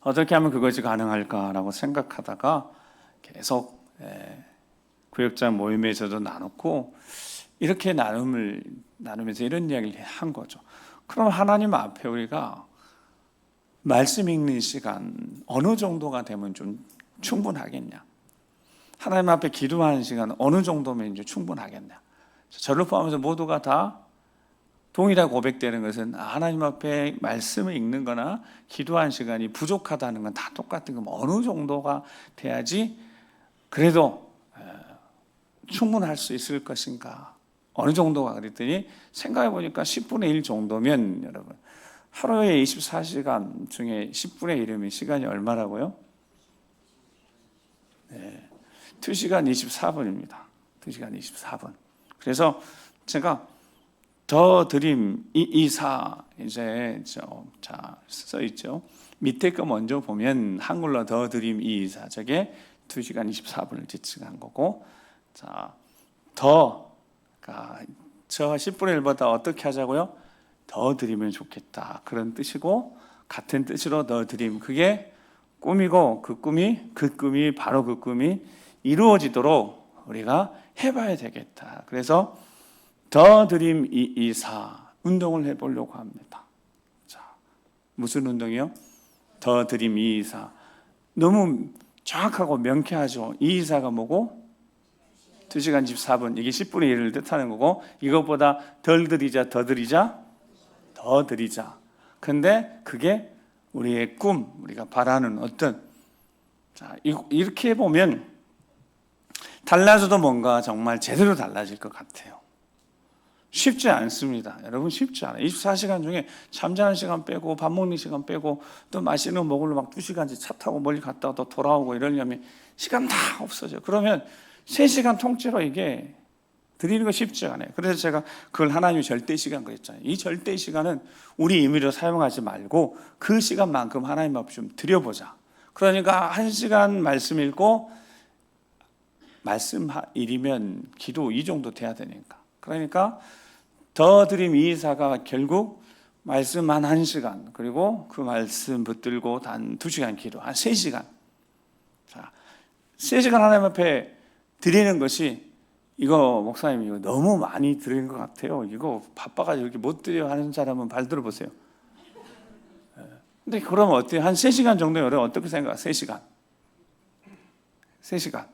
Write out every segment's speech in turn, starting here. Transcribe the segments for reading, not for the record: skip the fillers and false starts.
어떻게 하면 그것이 가능할까라고 생각하다가 계속 구역장 모임에서도 나눴고 이렇게 나누면서 이런 이야기를 한 거죠. 그럼 하나님 앞에 우리가 말씀 읽는 시간 어느 정도가 되면 좀 충분하겠냐? 하나님 앞에 기도하는 시간 어느 정도면 이제 충분하겠냐? 저를 포함해서 모두가 다 동일하게 고백되는 것은 하나님 앞에 말씀을 읽는 거나 기도하는 시간이 부족하다는 건 다 똑같은 거 어느 정도가 돼야지 그래도 충분할 수 있을 것인가? 어느 정도가 그랬더니 생각해 보니까 10분의 1 정도면 여러분 하루에 24시간 중에 10분의 1이면 시간이 얼마라고요? 2시간 24분입니다. 2시간 24분. 그래서 제가 더 드림 224 이제 써 있죠. 밑에 거 먼저 보면 한글로 더 드림 224 저게 2시간 24분을 지칭한 거고 더 저 10분의 1보다 어떻게 하자고요? 더 드리면 좋겠다 그런 뜻이고 같은 뜻으로 더 드림 그게 꿈이고 그 꿈이 바로 그 꿈이 이루어지도록 우리가 해봐야 되겠다. 그래서 더 드림 224 운동을 해보려고 합니다. 자, 무슨 운동이요? 더 드림 224 너무 정확하고 명쾌하죠. 224가 뭐고? 2시간 24분 이게 10분의 1을 뜻하는 거고 이것보다 덜 드리자 더 드리자 더 드리자. 근데 그게 우리의 꿈 우리가 바라는 어떤 이렇게 보면 달라져도 뭔가 정말 제대로 달라질 것 같아요. 쉽지 않습니다. 여러분 쉽지 않아요. 24시간 중에 잠자는 시간 빼고 밥 먹는 시간 빼고 또 맛있는 거 먹으러 막 2시간째 차 타고 멀리 갔다가 또 돌아오고 이러려면 시간 다 없어져요. 그러면 3시간 통째로 이게 드리는 거 쉽지 않아요. 그래서 제가 그걸 하나님의 절대 시간 그랬잖아요. 이 절대 시간은 우리 임의로 사용하지 말고 그 시간만큼 하나님 앞에 좀 드려보자. 그러니까 1시간 말씀 읽고 말씀 1이면 기도 이 정도 돼야 되니까. 그러니까 더 드림 224가 결국 말씀 한 1시간 그리고 그 말씀 붙들고 단 2시간 기도 한 3시간. 자, 3시간 하나님 앞에 드리는 것이 이거 목사님 이거 너무 많이 드리는 것 같아요. 이거 바빠가지고 이렇게 못 드려 하는 사람은 발 들어보세요. 근데 그러면 어때요? 한 3시간 정도 여러분 어떻게 생각하세요? 3시간. 3시간.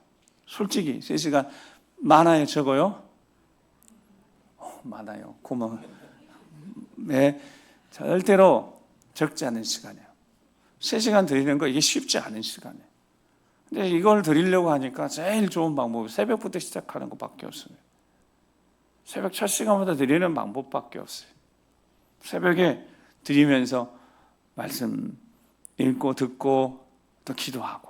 솔직히 3시간 많아요? 적어요? 많아요. 고마워요. 네, 절대로 적지 않은 시간이에요. 3시간 드리는 거 이게 쉽지 않은 시간이에요. 근데 이걸 드리려고 하니까 제일 좋은 방법은 새벽부터 시작하는 것밖에 없어요. 새벽 첫 시간부터 드리는 방법밖에 없어요. 새벽에 드리면서 말씀 읽고 듣고 또 기도하고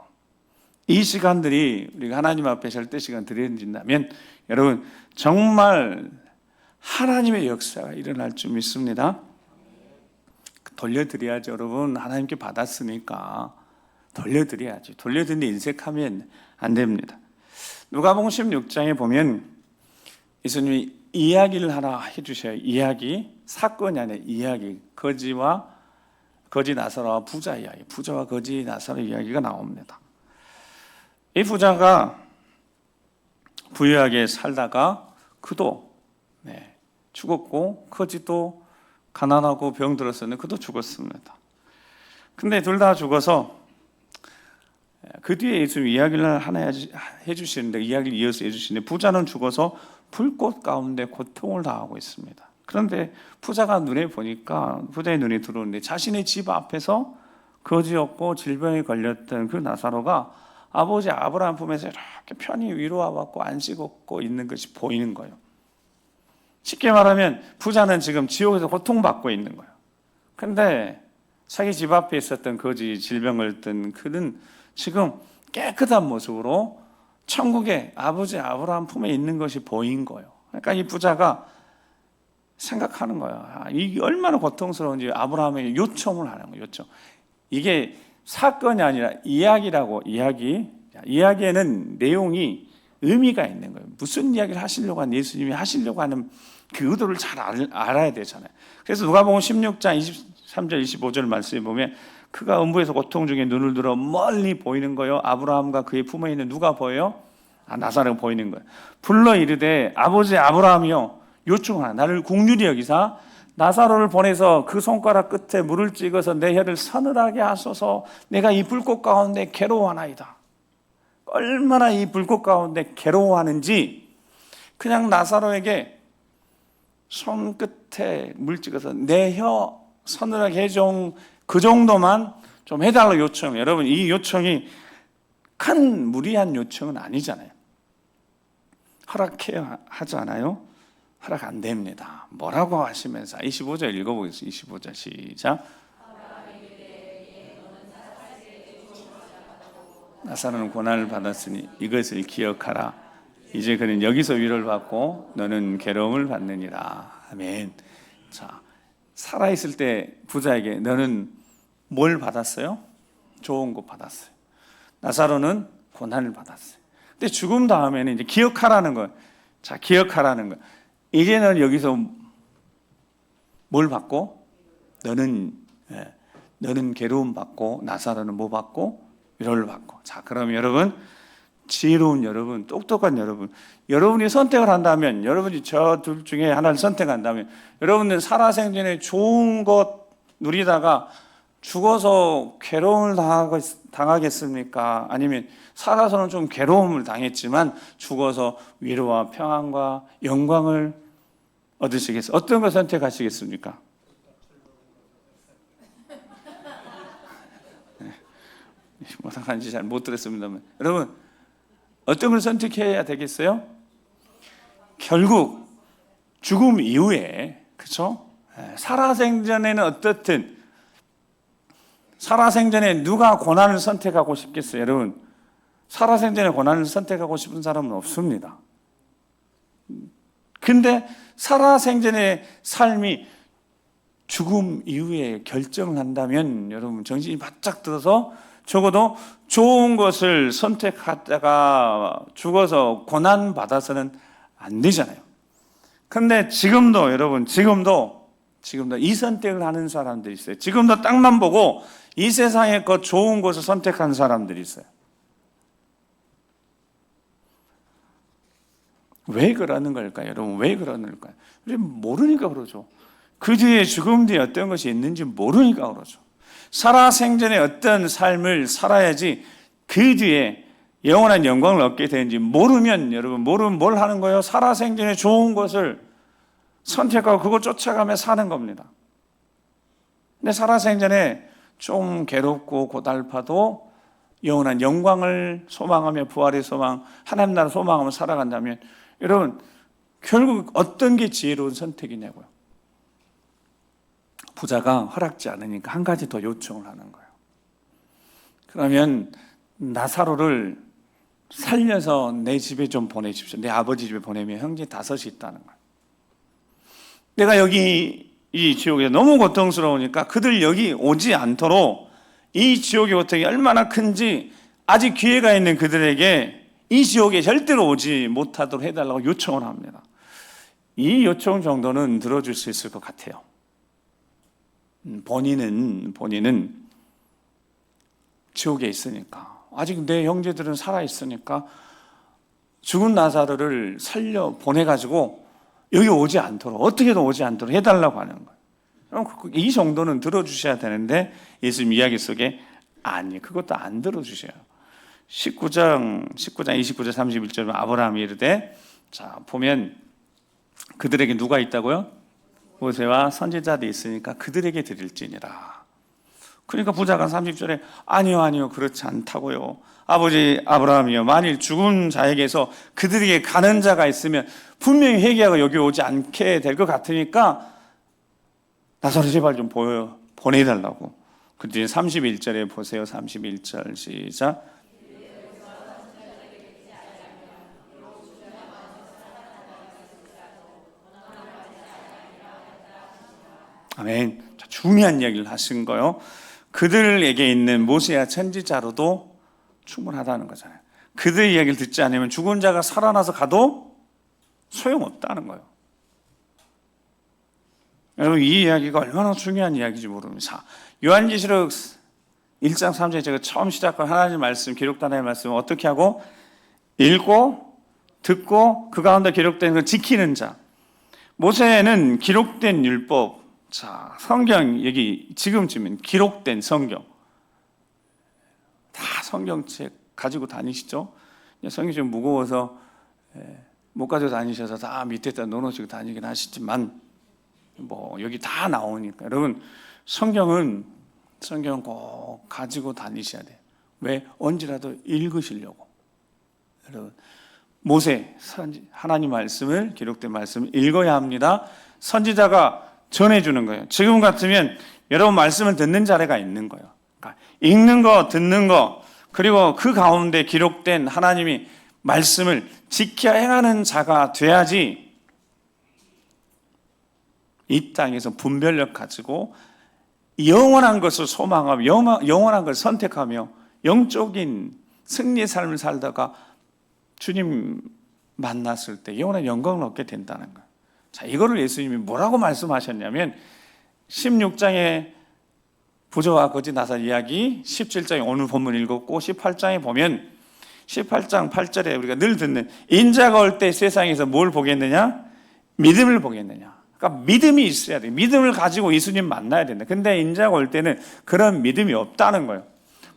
이 시간들이 우리가 하나님 앞에 절대 시간 드린다면 여러분 정말 하나님의 역사가 일어날 줄 믿습니다. 돌려드려야죠. 여러분 하나님께 받았으니까 돌려드려야지. 돌려드리는데 인색하면 안 됩니다. 누가복음 16장에 보면 예수님이 이야기를 하나 해주셔요. 이야기, 사건이 아니라 이야기. 거지 나사로와 부자 이야기. 부자와 거지 나사로 이야기가 나옵니다. 이 부자가 부유하게 살다가 그도 죽었고 거지도 가난하고 병들었었는데 그도 죽었습니다. 근데 둘 다 죽어서 그 뒤에 예수님 이야기를 하나 해주시는데 이야기를 이어서 해주시는데 부자는 죽어서 불꽃 가운데 고통을 당하고 있습니다. 그런데 부자가 눈에 보니까 부자의 눈에 들어오는데 자신의 집 앞에서 거지였고 질병에 걸렸던 그 나사로가 아버지 아브라함 품에서 이렇게 편히 위로하고 안식고 있는 것이 보이는 거예요. 쉽게 말하면 부자는 지금 지옥에서 고통받고 있는 거예요. 그런데 자기 집 앞에 있었던 거지 질병을 든 그는 지금 깨끗한 모습으로 천국에 아버지 아브라함 품에 있는 것이 보인 거예요. 그러니까 이 부자가 생각하는 거예요. 이게 얼마나 고통스러운지 아브라함에게 요청을 하는 거예요. 요청. 이게 사건이 아니라 이야기라고 이야기에는 내용이 의미가 있는 거예요. 무슨 이야기를 하시려고 하는 예수님이 하시려고 하는 그 의도를 잘 알아야 되잖아요. 그래서 누가복음 16장 23절 25절 말씀에 보면 그가 음부에서 고통 중에 눈을 들어 멀리 보이는 거요. 아브라함과 그의 품에 있는 누가 보여요? 나사로가 보이는 거예요. 불러 이르되 아버지 아브라함이여 요청하나 나를 긍휼히 여기사 나사로를 보내서 그 손가락 끝에 물을 찍어서 내 혀를 서늘하게 하소서. 내가 이 불꽃 가운데 괴로워하나이다. 얼마나 이 불꽃 가운데 괴로워하는지 그냥 나사로에게 손끝에 물 찍어서 내 혀 서늘하게 해줘, 그 정도만 좀 해달라고 요청. 여러분, 이 요청이 큰 무리한 요청은 아니잖아요. 허락해야 하지 않아요? 허락 안 됩니다. 뭐라고 하시면서 25절 읽어보겠습니다. 25절 시작. 나사로는 고난을 받았으니 이것을 기억하라. 이제 그는 여기서 위로를 받고 너는 괴로움을 받느니라. 아멘. 자, 살아있을 때 부자에게 너는 뭘 받았어요? 좋은 거 받았어요. 나사로는 고난을 받았어요. 근데 죽음 다음에는 이제 기억하라는 거예요. 자, 기억하라는 거예요. 이제 너는 여기서 뭘 받고? 너는 괴로움 받고, 나사로는 뭐 받고? 위로를 받고. 자, 그럼 여러분, 지혜로운 여러분, 똑똑한 여러분, 여러분이 선택을 한다면, 여러분이 저 둘 중에 하나를 선택한다면, 여러분은 살아생전에 좋은 것 누리다가 죽어서 괴로움을 당하겠습니까? 아니면 살아서는 좀 괴로움을 당했지만 죽어서 위로와 평안과 영광을 얻으시겠어요? 어떤 걸 선택하시겠습니까? 뭐라 하는지 잘 못 들었습니다만, 여러분 어떤 걸 선택해야 되겠어요? 결국 죽음 이후에, 그렇죠? 살아생전에는 어떻든, 살아생전에 누가 고난을 선택하고 싶겠어요? 여러분, 살아생전에 고난을 선택하고 싶은 사람은 없습니다. 근데 살아생전의 삶이 죽음 이후에 결정을 한다면 여러분 정신이 바짝 들어서 적어도 좋은 것을 선택하다가 죽어서 고난받아서는 안 되잖아요. 근데 지금도 여러분, 지금도 이 선택을 하는 사람들이 있어요. 지금도 땅만 보고 이 세상의 것 좋은 것을 선택한 사람들이 있어요. 왜 그러는 걸까요? 여러분, 왜 그러는 걸까요? 우리 모르니까 그러죠. 그 뒤에 죽음 뒤에 어떤 것이 있는지 모르니까 그러죠. 살아생전에 어떤 삶을 살아야지 그 뒤에 영원한 영광을 얻게 되는지 모르면, 여러분, 모르면 뭘 하는 거예요? 살아생전에 좋은 것을 선택하고 그걸 쫓아가며 사는 겁니다. 근데 살아생전에 좀 괴롭고 고달파도 영원한 영광을 소망하며 부활의 소망, 하나님 나라 소망하며 살아간다면 여러분, 결국 어떤 게 지혜로운 선택이냐고요. 부자가 허락지 않으니까 한 가지 더 요청을 하는 거예요. 그러면 나사로를 살려서 내 집에 좀 보내십시오. 내 아버지 집에 보내면 형제 5이 있다는 거예요. 내가 여기 이 지옥에 너무 고통스러우니까 그들 여기 오지 않도록, 이 지옥의 고통이 얼마나 큰지 아직 기회가 있는 그들에게 이 지옥에 절대로 오지 못하도록 해달라고 요청을 합니다. 이 요청 정도는 들어줄 수 있을 것 같아요. 본인은 지옥에 있으니까, 아직 내 형제들은 살아있으니까 죽은 나사로를 살려 보내가지고 여기 오지 않도록, 어떻게든 오지 않도록 해달라고 하는 거예요. 이 정도는 들어주셔야 되는데 예수님 이야기 속에 아니, 그것도 안 들어주셔요. 19장 29절 31절 아브라함이 이르되, 자 보면 그들에게 누가 있다고요? 모세와 선지자들이 있으니까 그들에게 드릴지니라. 그러니까 부자가 30절에 아니요 그렇지 않다고요. 아버지 아브라함이요, 만일 죽은 자에게서 그들에게 가는 자가 있으면 분명히 회개하고 여기 오지 않게 될 것 같으니까 나사로 제발 좀 보내달라고. 그 뒤에 31절에 보세요. 31절 시작. 아멘. 중요한 이야기를 하신 거요. 그들에게 있는 모세와 선지자로도 충분하다는 거잖아요. 그들 이야기를 듣지 않으면 죽은 자가 살아나서 가도 소용없다는 거예요. 여러분, 이 이야기가 얼마나 중요한 이야기인지 모릅니다. 요한계시록 1장 3절에 제가 처음 시작한 하나님 말씀, 기록된 하나님 말씀을 어떻게 하고? 읽고 듣고 그 가운데 기록된 걸 지키는 자. 모세는 기록된 율법, 자, 성경 여기 지금쯤은 기록된 성경 다 성경책 가지고 다니시죠? 성경이 좀 무거워서 못 가지고 다니셔서 다 밑에다 넣어놓으시고 다니긴 하시지만 뭐 여기 다 나오니까 여러분 성경은 꼭 가지고 다니셔야 돼요. 왜? 언제라도 읽으시려고. 여러분 모세 하나님 말씀을 기록된 말씀을 읽어야 합니다. 선지자가 전해주는 거예요. 지금 같으면 여러분 말씀을 듣는 자리가 있는 거예요. 그러니까 읽는 거 듣는 거 그리고 그 가운데 기록된 하나님이 말씀을 지켜 행하는 자가 돼야지 이 땅에서 분별력 가지고 영원한 것을 소망하며 영원한 것을 선택하며 영적인 승리의 삶을 살다가 주님 만났을 때 영원한 영광을 얻게 된다는 거예요. 자, 이거를 예수님이 뭐라고 말씀하셨냐면 16장에 부조와 거짓 나사 이야기, 17장에 오늘 본문 읽었고 18장에 보면 18장 8절에 우리가 늘 듣는 인자가 올 때 세상에서 뭘 보겠느냐? 믿음을 보겠느냐? 그러니까 믿음이 있어야 돼. 믿음을 가지고 예수님 만나야 된다. 근데 인자가 올 때는 그런 믿음이 없다는 거예요.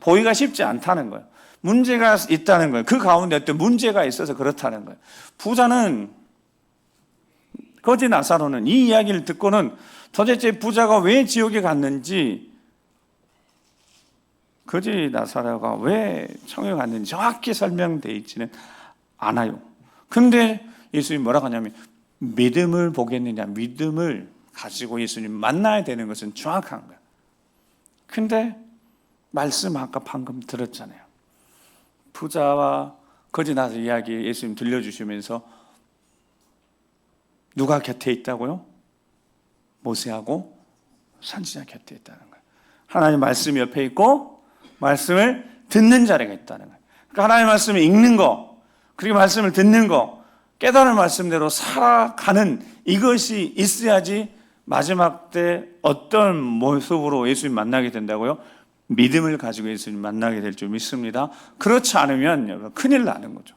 보기가 쉽지 않다는 거예요. 문제가 있다는 거예요. 그 가운데 어떤 문제가 있어서 그렇다는 거예요. 부자는 거지 나사로는 이 이야기를 듣고는 도대체 부자가 왜 지옥에 갔는지 거지 나사로가 왜 천국에 갔는지 정확히 설명되어 있지는 않아요. 근데 예수님이 뭐라고 하냐면 믿음을 보겠느냐, 믿음을 가지고 예수님 만나야 되는 것은 정확한 거예요. 근데 말씀 아까 방금 들었잖아요. 부자와 거지 나사로 이야기 예수님 들려주시면서 누가 곁에 있다고요? 모세하고 선지자 곁에 있다는 거예요. 하나님 말씀이 옆에 있고 말씀을 듣는 자리가 있다는 거예요. 그러니까 하나님 말씀을 읽는 거, 그리고 말씀을 듣는 거, 깨달은 말씀대로 살아가는 이것이 있어야지 마지막 때 어떤 모습으로 예수님 만나게 된다고요? 믿음을 가지고 예수님 만나게 될 줄 믿습니다. 그렇지 않으면 여러분 큰일 나는 거죠.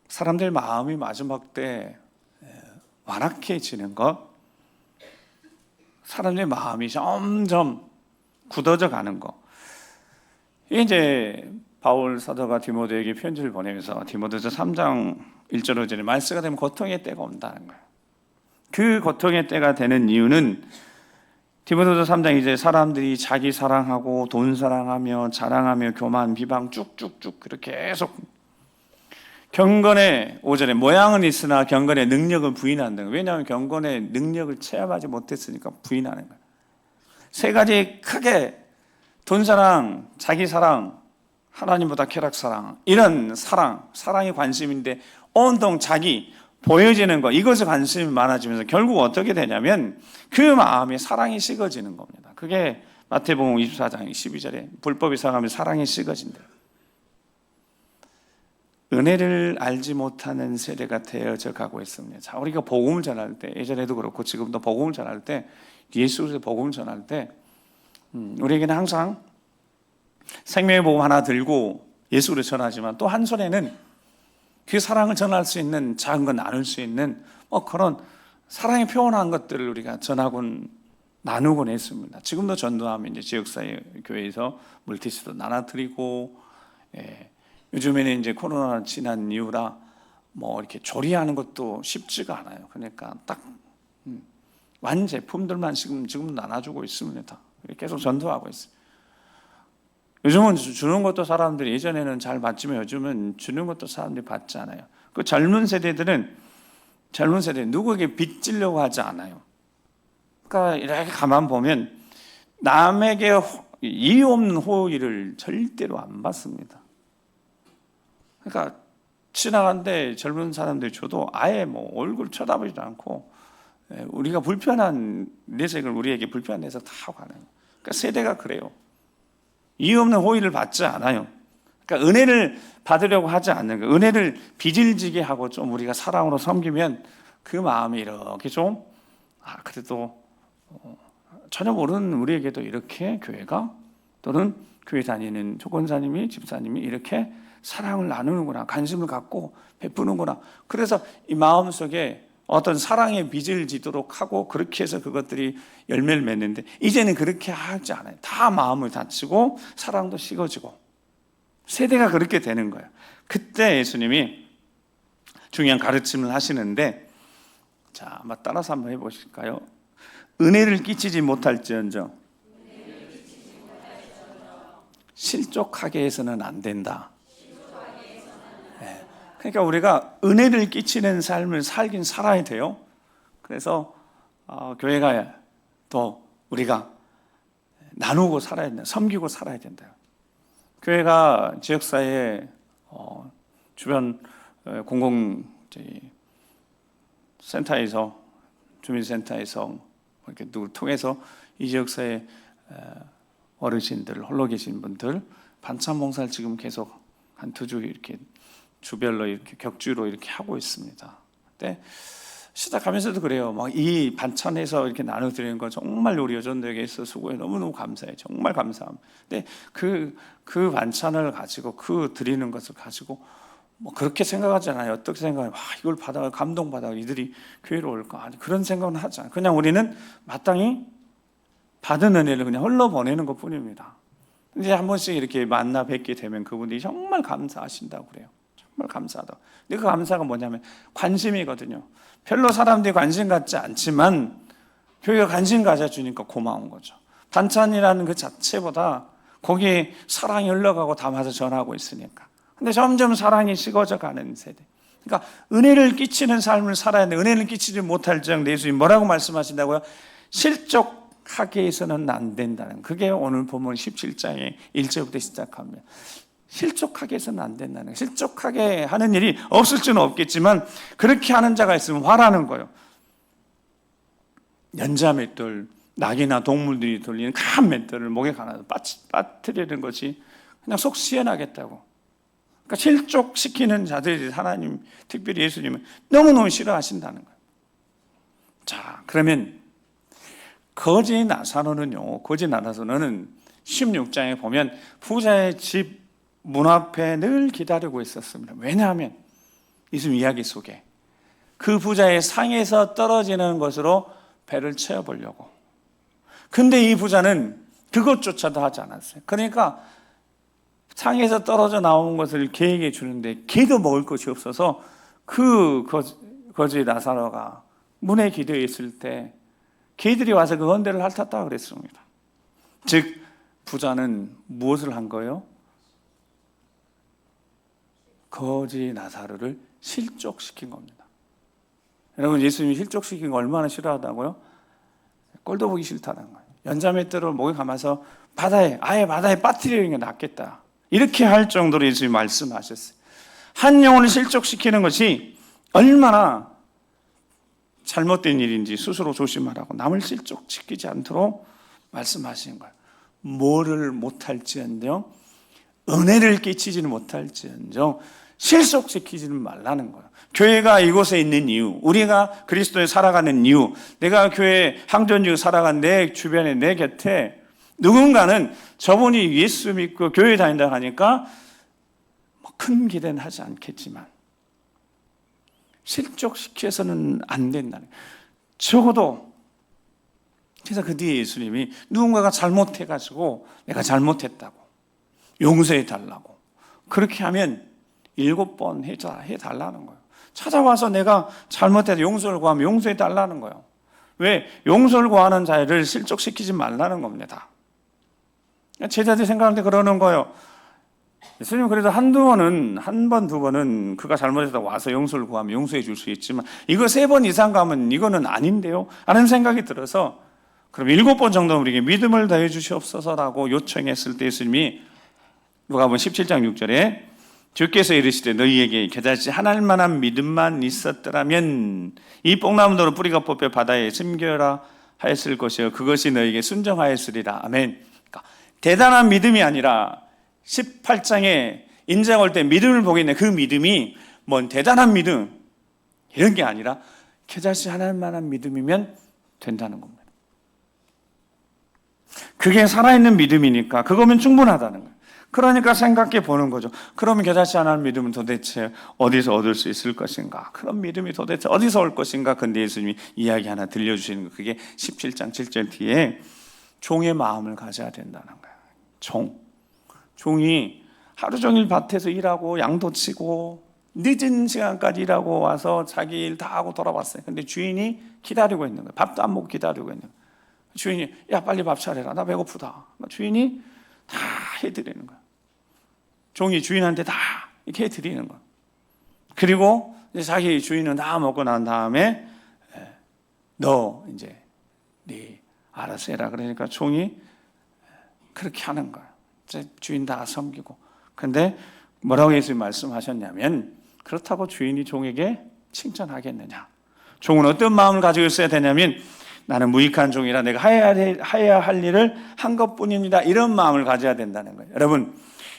사람들 마음이 마지막 때 완악해지는 것, 사람들의 마음이 점점 굳어져 가는 것. 이제 바울 사도가 디모데에게 편지를 보내면서 디모데서 3장 1절 5절에 말세가 되면 고통의 때가 온다는 거예요. 그 고통의 때가 되는 이유는 디모데서 3장 이제 사람들이 자기 사랑하고 돈 사랑하며 자랑하며 교만, 비방 쭉쭉쭉 그렇게 계속 경건의 5절에 모양은 있으나 경건의 능력은 부인한다는 거예요. 왜냐하면 경건의 능력을 체험하지 못했으니까 부인하는 거예요. 세 가지 크게 돈 사랑, 자기 사랑, 하나님보다 쾌락 사랑, 이런 사랑이 관심인데 온통 자기 보여지는 것, 이것에 관심이 많아지면서 결국 어떻게 되냐면 그 마음에 사랑이 식어지는 겁니다. 그게 마태복음 24장 12절에 불법이 상하면 사랑이 식어진다. 은혜를 알지 못하는 세대가 되어져 가고 있습니다. 자, 우리가 복음을 전할 때, 예전에도 그렇고 지금도 복음을 전할 때, 예수의 복음을 전할 때 우리에게는 항상 생명의 복음 하나 들고 예수를 전하지만 또 한 손에는 그 사랑을 전할 수 있는, 작은 건 나눌 수 있는 그런 사랑의 표현한 것들을 우리가 전하곤 나누곤 했습니다. 지금도 전도하면 이제 지역사회 교회에서 물티슈도 나눠드리고, 요즘에는 이제 코로나 지난 이후라 이렇게 조리하는 것도 쉽지가 않아요. 그러니까 딱 완제품들만 지금 나눠주고 있습니다. 계속 전도하고 있어요. 요즘은 주는 것도 사람들이 예전에는 잘 받지만 요즘은 주는 것도 사람들이 받지 않아요. 그 젊은 세대 누구에게 빚지려고 하지 않아요. 그러니까 이렇게 가만 보면 남에게 이유 없는 호의를 절대로 안 받습니다. 그러니까 지나가는데 젊은 사람들이 줘도 아예 얼굴 쳐다보지도 않고 우리가 불편한 내색을 우리에게 불편한 내색 다 하고 가는 거예요. 그러니까 세대가 그래요. 이유 없는 호의를 받지 않아요. 그러니까 은혜를 받으려고 하지 않는 거예요. 은혜를 빚을 지게 하고 좀 우리가 사랑으로 섬기면 그 마음이 이렇게 좀 그래도 전혀 모르는 우리에게도 이렇게 교회가 또는 교회 다니는 조권사님이 집사님이 이렇게 사랑을 나누는구나, 관심을 갖고 베푸는구나. 그래서 이 마음속에 어떤 사랑의 빚을 지도록 하고 그렇게 해서 그것들이 열매를 맺는데 이제는 그렇게 하지 않아요. 다 마음을 다치고 사랑도 식어지고 세대가 그렇게 되는 거예요. 그때 예수님이 중요한 가르침을 하시는데, 자, 한번 따라서 한번 해보실까요? 은혜를 끼치지 못할지언정 실족하게 해서는 안 된다. 네. 그러니까 우리가 은혜를 끼치는 삶을 살긴 살아야 돼요. 그래서 교회가 또 우리가 나누고 살아야 된다. 섬기고 살아야 된다. 교회가 지역사회 주변 공공 센터에서 주민센터에서 이렇게 누구를 통해서 이 지역사회 어르신들, 홀로 계신 분들 반찬 봉사를 지금 계속 한 2주 이렇게 주별로 이렇게 격주로 이렇게 하고 있습니다. 근데 시작하면서도 그래요. 막 이 반찬에서 이렇게 나눠드리는 거 정말 우리 여전도에게서 수고해 너무너무 감사해. 정말 감사합니다. 근데 그 반찬을 가지고 그 드리는 것을 가지고 뭐 그렇게 생각하지 않아요. 어떻게 생각해요? 이걸 받아 감동받아 이들이 교회로 올까? 아니, 그런 생각은 하지 않아요. 그냥 우리는 마땅히 받은 은혜를 그냥 흘러보내는 것 뿐입니다. 이제 한 번씩 이렇게 만나 뵙게 되면 그분들이 정말 감사하신다고 그래요. 정말 감사하다. 근데 그 감사가 뭐냐면 관심이거든요. 별로 사람들이 관심 갖지 않지만 교회가 관심 가져주니까 고마운 거죠. 반찬이라는 그 자체보다 거기에 사랑이 흘러가고 담아서 전하고 있으니까. 근데 점점 사랑이 식어져 가는 세대. 그러니까 은혜를 끼치는 삶을 살아야 돼. 은혜를 끼치지 못할지언정 예수님 뭐라고 말씀하신다고요? 실족하게 해서는 안 된다는. 그게 오늘 본문 17장의 1절부터 시작합니다. 실족하게 해서는 안 된다는. 실족하게 하는 일이 없을 수는 없겠지만 그렇게 하는 자가 있으면 화라는 거예요. 연자 맷돌, 낙이나 동물들이 돌리는 큰 맷돌을 목에 가나서 빠뜨리는 것이 그냥 속 시원하겠다고. 그러니까 실족시키는 자들이 하나님, 특별히 예수님은 너무너무 싫어하신다는 거예요. 자, 그러면 거지 나사로는요, 거지 나사로는 16장에 보면 부자의 집 문 앞에 늘 기다리고 있었습니다. 왜냐하면 예수님 이야기 속에 그 부자의 상에서 떨어지는 것으로 배를 채워보려고. 근데 이 부자는 그것조차도 하지 않았어요. 그러니까 상에서 떨어져 나온 것을 개에게 주는데 개도 먹을 것이 없어서 그 거지 나사로가 문에 기대어 있을 때 개들이 와서 그 언대를 핥았다고 그랬습니다. 즉 부자는 무엇을 한 거예요? 거지 나사로를 실족시킨 겁니다. 여러분, 예수님이 실족시킨 거 얼마나 싫어하다고요? 꼴도 보기 싫다는 거예요. 연자맷돌을 목에 감아서 아예 바다에 빠뜨리는 게 낫겠다. 이렇게 할 정도로 예수님이 말씀하셨어요. 한 영혼을 실족시키는 것이 얼마나 잘못된 일인지 스스로 조심하라고, 남을 실족시키지 않도록 말씀하신 거예요. 뭐를 못할지언정, 은혜를 끼치지는 못할지언정 실족시키지는 말라는 거예요. 교회가 이곳에 있는 이유, 우리가 그리스도에 살아가는 이유, 내가 교회 항전주 살아간 내 주변에 내 곁에 누군가는 저분이 예수 믿고 교회 다닌다 하니까 큰 기대는 하지 않겠지만 실족시켜서는 안 된다는 거예요. 적어도 그래서 그 뒤에 예수님이 누군가가 잘못해가지고 내가 잘못했다고 용서해 달라고 그렇게 하면 7번 해달라는 거예요. 찾아와서 내가 잘못해서 용서를 구하면 용서해 달라는 거예요. 왜? 용서를 구하는 자를 실족시키지 말라는 겁니다. 제자들이 생각할 때 그러는 거예요. 예수님 그래도 한 번, 두 번은 그가 잘못해서 와서 용서를 구하면 용서해 줄 수 있지만 이거 3번 이상 가면 이거는 아닌데요? 라는 생각이 들어서 그럼 7번 정도 우리에게 믿음을 더해 주시옵소서라고 요청했을 때 예수님이 누가복음 17장 6절에 주께서 이르시되 너희에게 겨자씨 하나일 만한 믿음만 있었더라면 이 뽕나무도로 뿌리가 뽑혀 바다에 숨겨라 하였을 것이요 그것이 너희에게 순종하였으리라. 아멘. 그러니까 대단한 믿음이 아니라 18장에 인자가 올 때 믿음을 보겠네. 그 믿음이 뭔 대단한 믿음 이런 게 아니라 겨자씨 하나일 만한 믿음이면 된다는 겁니다. 그게 살아있는 믿음이니까 그거면 충분하다는 거예요. 그러니까 생각해 보는 거죠. 그러면 겨자씨 하나님 믿음은 도대체 어디서 얻을 수 있을 것인가? 그런 믿음이 도대체 어디서 올 것인가? 근데 예수님이 이야기 하나 들려주시는 거, 그게 17장 7절 뒤에 종의 마음을 가져야 된다는 거예요. 종이 하루 종일 밭에서 일하고 양도 치고 늦은 시간까지 일하고 와서 자기 일 다 하고 돌아왔어요. 근데 주인이 기다리고 있는 거예요. 밥도 안 먹고 기다리고 있는 거예요. 주인이 야 빨리 밥 차려라, 나 배고프다. 주인이 다 해드리는 거예요. 종이 주인한테 다 이렇게 해드리는 거예요. 그리고 이제 자기 주인은 다 먹고 난 다음에 너 이제 네 알아서 해라. 그러니까 종이 그렇게 하는 거예요. 이제 주인 다 섬기고. 근데 뭐라고 예수님 말씀하셨냐면, 그렇다고 주인이 종에게 칭찬하겠느냐? 종은 어떤 마음을 가지고 있어야 되냐면, 나는 무익한 종이라 내가 해야 할 일을 한 것뿐입니다. 이런 마음을 가져야 된다는 거예요. 여러분,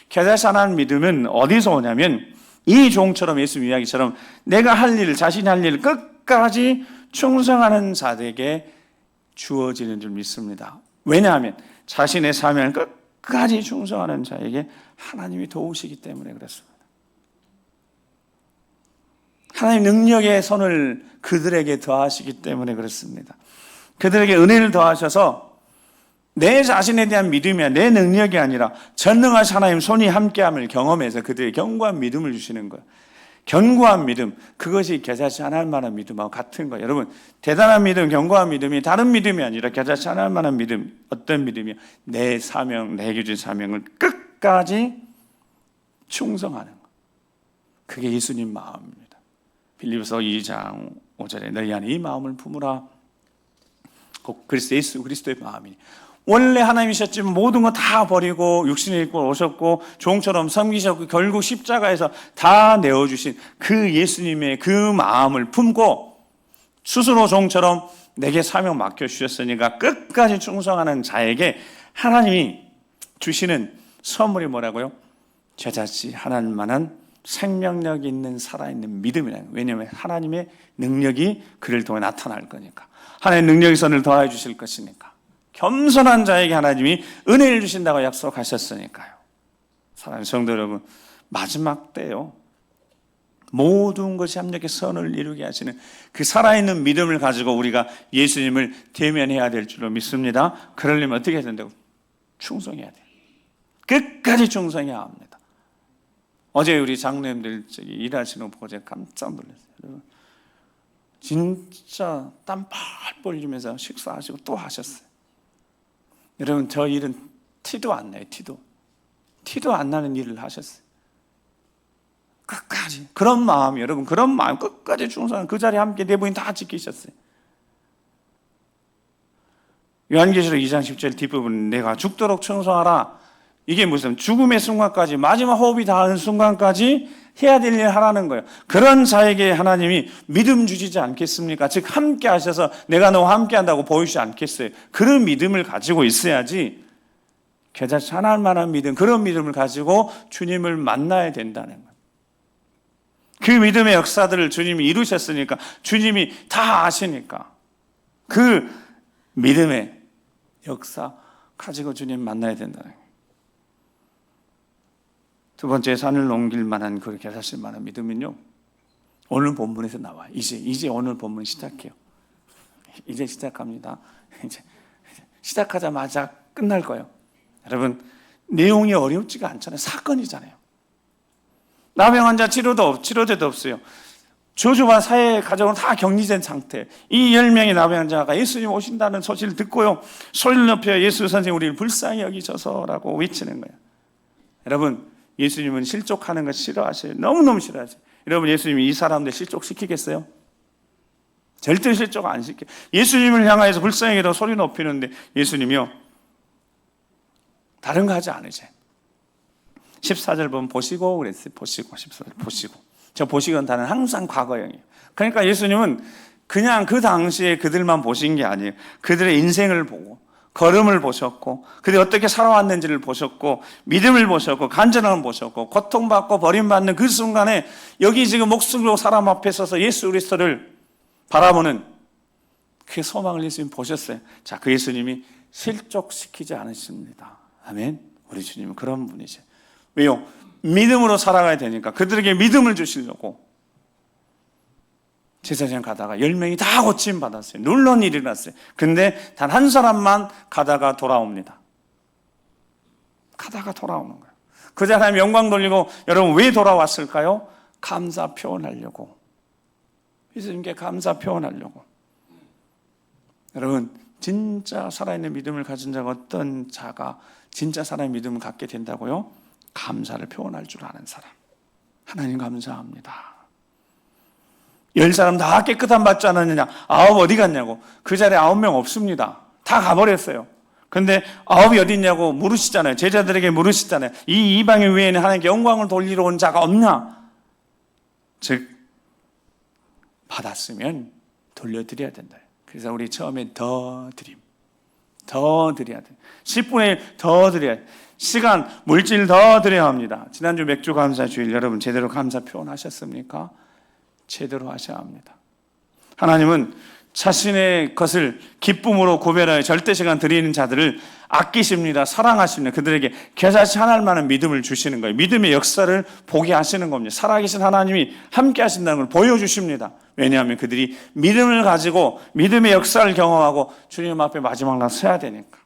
겨자씨 하나님 믿음은 어디서 오냐면, 이 종처럼 예수님 이야기처럼 내가 할 일, 자신이 할 일을 끝까지 충성하는 자에게 주어지는 줄 믿습니다. 왜냐하면 자신의 사명을 끝까지 충성하는 자에게 하나님이 도우시기 때문에 그렇습니다. 하나님 능력의 손을 그들에게 더하시기 때문에 그렇습니다. 그들에게 은혜를 더하셔서 내 자신에 대한 믿음이 내 능력이 아니라 전능하신 하나님 손이 함께함을 경험해서 그들에게 견고한 믿음을 주시는 거예요. 견고한 믿음, 그것이 겨자씨 하나님만한 믿음하고 같은 거예요. 여러분, 대단한 믿음, 견고한 믿음이 다른 믿음이 아니라 겨자씨 하나님만한 믿음. 어떤 믿음이요? 내 사명, 내게 준 사명을 끝까지 충성하는 거. 그게 예수님 마음입니다. 빌립보서 2장 5절에 너희 안에 이 마음을 품으라. 곧 예수 그리스도의 마음이니. 원래 하나님이셨지만 모든 거 다 버리고 육신을 입고 오셨고 종처럼 섬기셨고 결국 십자가에서 다 내어주신 그 예수님의 그 마음을 품고 스스로 종처럼 내게 사명 맡겨주셨으니까 끝까지 충성하는 자에게 하나님이 주시는 선물이 뭐라고요? 겨자씨 하나님만한 생명력 있는 살아있는 믿음이라는 거예요. 왜냐하면 하나님의 능력이 그를 통해 나타날 거니까. 하나님의 능력의 선을 더해 주실 것이니까. 겸손한 자에게 하나님이 은혜를 주신다고 약속하셨으니까요. 사랑하는 성도 여러분, 마지막 때요, 모든 것이 합력해 선을 이루게 하시는 그 살아있는 믿음을 가지고 우리가 예수님을 대면해야 될 줄로 믿습니다. 그러려면 어떻게 해야 된다고? 충성해야 돼요. 끝까지 충성해야 합니다. 어제 우리 장로님들 일하시는 거 보고 제가 깜짝 놀랐어요. 진짜 땀 펄펄 흘리면서 식사하시고 또 하셨어요. 여러분, 저 일은 티도 안 나요. 티도 안 나는 일을 하셨어요. 끝까지 그런 마음이, 여러분, 그런 마음 끝까지 충성하는 그 자리에 함께 네 분이 다 지키셨어요. 요한계시록 2장 10절 뒷부분, 내가 죽도록 충성하라. 이게 무슨 죽음의 순간까지, 마지막 호흡이 닿는 순간까지 해야 될 일 하라는 거예요. 그런 자에게 하나님이 믿음 주시지 않겠습니까? 즉 함께 하셔서 내가 너와 함께 한다고 보이시지 않겠어요? 그런 믿음을 가지고 있어야지, 겨자씨 하나님만한 믿음, 그런 믿음을 가지고 주님을 만나야 된다는 거예요. 그 믿음의 역사들을 주님이 이루셨으니까, 주님이 다 아시니까 그 믿음의 역사 가지고 주님 만나야 된다는 거예요. 두 번째, 산을 넘길 만한, 그 겨자씨 만한 믿음은요, 오늘 본문에서 나와요. 이제 오늘 본문 시작해요. 이제 시작합니다. 이제 시작하자마자 끝날 거예요. 여러분, 내용이 어렵지가 않잖아요. 사건이잖아요. 나병 환자 치료제도 없어요. 저주와 사회 가정은 다 격리된 상태. 이 10명의 나병 환자가 예수님 오신다는 소식을 듣고요, 소리를 높여 예수 선생님 우리를 불쌍히 여기셔서라고 외치는 거예요. 여러분, 예수님은 실족하는 거 싫어하세요. 너무너무 싫어하세요. 여러분, 예수님이 이 사람들 실족시키겠어요? 절대 실족 안 시켜요. 예수님을 향하여서 불쌍히 여기라고 소리 높이는데 예수님이요, 다른 거 하지 않으세요. 14절 보면 보시고 그랬어요. 보시고. 14절 보시고. 저 보시고는 단어는 항상 과거형이에요. 그러니까 예수님은 그냥 그 당시에 그들만 보신 게 아니에요. 그들의 인생을 보고 걸음을 보셨고, 그들이 어떻게 살아왔는지를 보셨고, 믿음을 보셨고, 간절함을 보셨고, 고통받고 버림받는 그 순간에 여기 지금 목숨 걸고 사람 앞에 서서 예수 그리스도를 바라보는 그 소망을 예수님 보셨어요. 자, 그 예수님이 실족시키지 않으십니다. 아멘. 우리 주님은 그런 분이죠. 왜요? 믿음으로 살아가야 되니까 그들에게 믿음을 주시려고 제사장 가다가 10명이 다 고침 받았어요. 놀라운 일이 일어났어요. 근데 단 한 사람만 가다가 돌아옵니다. 가다가 돌아오는 거예요. 그 하나님 영광 돌리고, 여러분 왜 돌아왔을까요? 감사 표현하려고. 예수님께 감사 표현하려고. 여러분, 진짜 살아있는 믿음을 가진 자가, 어떤 자가 진짜 살아있는 믿음을 갖게 된다고요? 감사를 표현할 줄 아는 사람. 하나님 감사합니다. 10사람 다 깨끗한 받지 않았느냐? 9 어디 갔냐고. 그 자리에 9명 없습니다. 다 가버렸어요. 근데 9이 어디 있냐고 물으시잖아요. 제자들에게 물으시잖아요. 이 이방인 외에는 하나님께 영광을 돌리러 온 자가 없나? 즉, 받았으면 돌려드려야 된다. 그래서 우리 처음에 더 드려야 돼. 10분의 1 더 드려야 돼. 시간, 물질 더 드려야 합니다. 지난주 맥주 감사 주일 여러분 제대로 감사 표현하셨습니까? 제대로 하셔야 합니다. 하나님은 자신의 것을 기쁨으로 구별하여 절대 시간 드리는 자들을 아끼십니다. 사랑하십니다. 그들에게 겨자씨 하나할 만한 믿음을 주시는 거예요. 믿음의 역사를 보게 하시는 겁니다. 살아계신 하나님이 함께 하신다는 걸 보여주십니다. 왜냐하면 그들이 믿음을 가지고 믿음의 역사를 경험하고 주님 앞에 마지막 날 서야 되니까.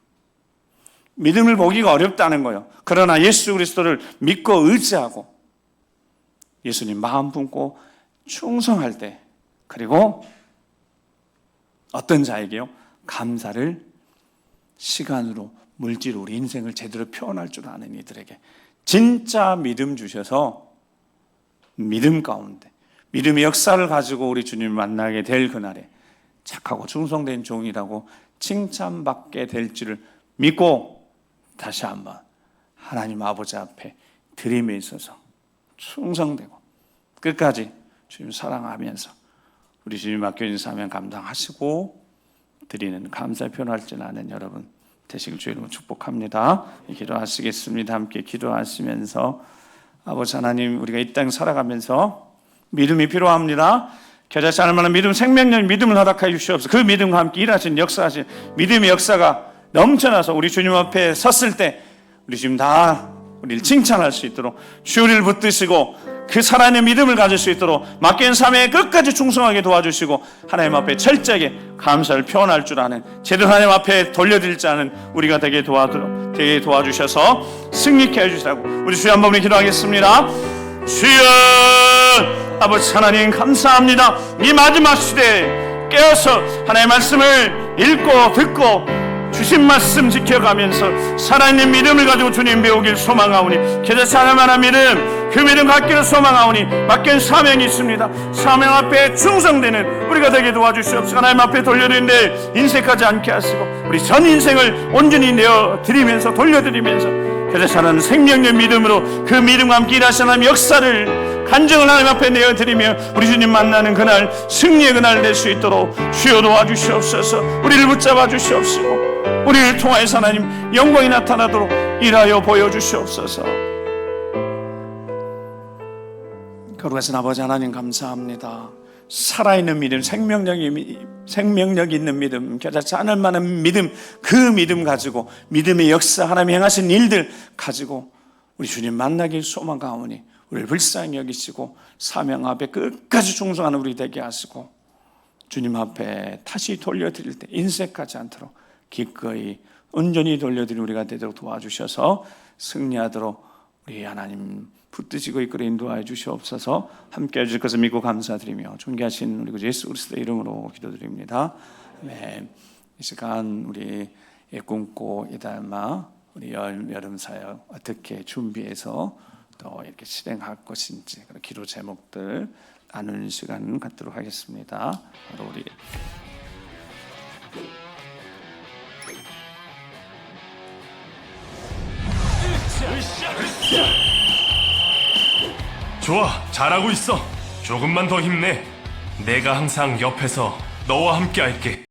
믿음을 보기가 어렵다는 거예요. 그러나 예수 그리스도를 믿고 의지하고 예수님 마음 품고 충성할 때, 그리고 어떤 자에게요? 감사를 시간으로, 물질로 우리 인생을 제대로 표현할 줄 아는 이들에게 진짜 믿음 주셔서 믿음 가운데 믿음의 역사를 가지고 우리 주님을 만나게 될 그날에 착하고 충성된 종이라고 칭찬받게 될 줄을 믿고 다시 한번 하나님 아버지 앞에 드림에 있어서 충성되고 끝까지 주님 사랑하면서 우리 주님 맡겨진 사명 감당하시고 드리는 감사 표현할 줄 아는 여러분 되시길 주님으로 축복합니다. 기도하시겠습니다. 함께 기도하시면서 아버지 하나님, 우리가 이 땅 살아가면서 믿음이 필요합니다. 겨자씨 않을 만한 믿음, 생명력 믿음을 허락하여 주시옵소서. 그 믿음과 함께 일하신 역사하신 믿음의 역사가 넘쳐나서 우리 주님 앞에 섰을 때 우리 주님 다 우리를 칭찬할 수 있도록 주 우리를 붙드시고 그 살아있는 믿음을 가질 수 있도록 맡긴 사명에 끝까지 충성하게 도와주시고 하나님 앞에 철저하게 감사를 표현할 줄 아는, 제대로 하나님 앞에 돌려드릴 줄 아는 우리가 되게 도와주셔서 승리케 해주시라고 우리 주여 한번 기도하겠습니다. 주여 아버지 하나님 감사합니다. 이 마지막 시대에 깨어서 하나님의 말씀을 읽고 듣고 주신 말씀 지켜가면서 살아있는 믿음을 가지고 주님 배우길 소망하오니 겨자씨 하나님 만한 믿음, 그 믿음 갖기를 소망하오니 맡긴 사명이 있습니다. 사명 앞에 충성되는 우리가 되게 도와주시옵소서. 하나님 앞에 돌려드리는데 인색하지 않게 하시고 우리 전 인생을 온전히 내어드리면서 돌려드리면서 겨자씨 하나님 생명의 믿음으로 그 믿음과 함께 일하시는 하나님 역사를 간증을 하나님 앞에 내어드리며 우리 주님 만나는 그날 승리의 그날 될 수 있도록 주여 도와주시옵소서. 우리를 붙잡아 주시옵시고 우리를 통하여서 하나님 영광이 나타나도록 일하여 보여주시옵소서. 거룩하신 아버지 하나님 감사합니다. 살아있는 믿음, 생명력 있는 믿음, 겨자씨 않을 만한 믿음, 그 믿음 가지고 믿음의 역사, 하나님이 행하신 일들 가지고 우리 주님 만나길 소망하오니 우리를 불쌍히 여기시고 사명 앞에 끝까지 충성하는 우리 되게 하시고 주님 앞에 다시 돌려드릴 때 인색하지 않도록 기꺼이 온전히 돌려드린 우리가 되도록 도와주셔서 승리하도록 우리 하나님 붙드시고 이끌어 인도하여 주시옵소서. 함께 해주실 것을 믿고 감사드리며 존귀하신 우리 구 예수 그리스도의 이름으로 기도드립니다. 아멘. 이 시간 우리 꿈고 이달마 우리 여름 사역 어떻게 준비해서 또 이렇게 실행할 것인지 그런 기도 제목들 나누는 시간 갖도록 하겠습니다. 바로 우리 좋아, 잘하고 있어. 조금만 더 힘내. 내가 항상 옆에서 너와 함께 할게.